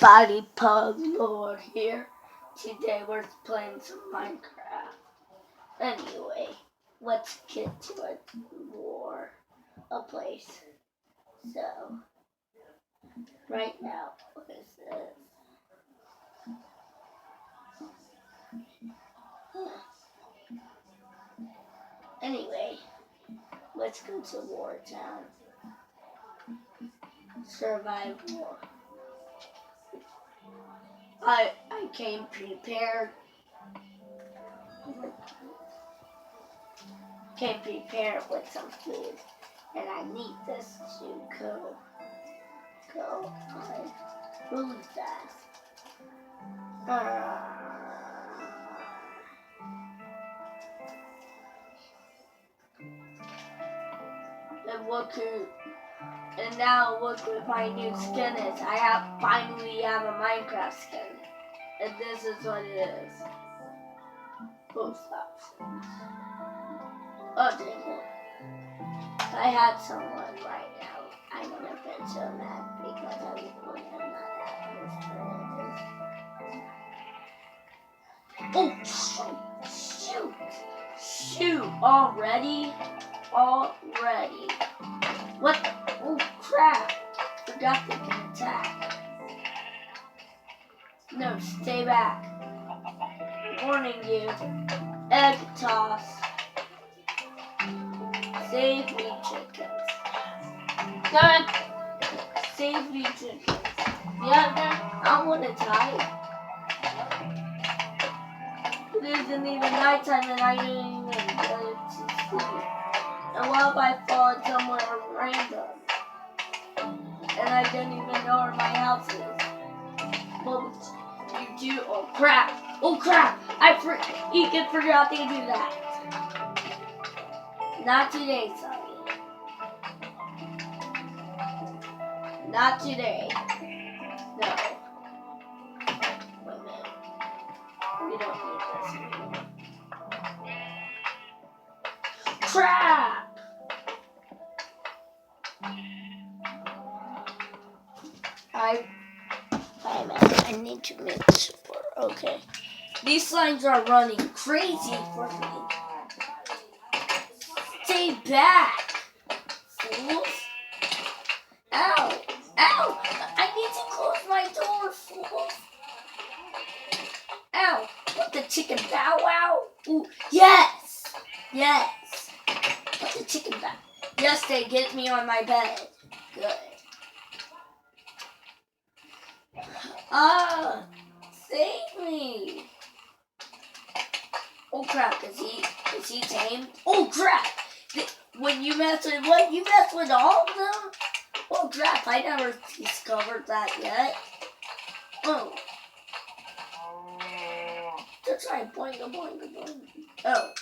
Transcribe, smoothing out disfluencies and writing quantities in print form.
everybody, Thepuglord here. Today we're playing some Minecraft. Anyway, let's get to a place. So, right now, what is this? Anyway, let's go to War Town. Survive war. I came prepared. Came prepared with some food, and I need this to go like really fast. And now look what my new skin is. I finally have a Minecraft skin. And this is what it is. Post options. Oh dang it. I had someone right now. I'm gonna get so mad because I was playing on that. Oh shoot. Already? What? Oh crap. Forgot they can attack. No, stay back. Warning you. Egg toss. Save me chickens. Done. Save me chickens. Yeah, I want to die. It isn't even nighttime and I didn't even get to sleep. And what if I fall somewhere random? And I didn't even know where my house is. What would you do? Oh crap! You can forget to do that. Not today, Sonny. Not today. No. Wait a minute. We don't need this anymore. Crap! I need to make sure. Okay. These slimes are running crazy for me. Stay back, fools. Ow! I need to close my door, fools. Ow! Put the chicken bow wow. Ooh, yes! Put the chicken bow. Yes, they get me on my bed. Good. Save me! Oh crap, is he tamed? Oh crap! When you mess with what? You mess with all of them? Oh crap, I never discovered that yet. Oh. That's right, boing. Oh.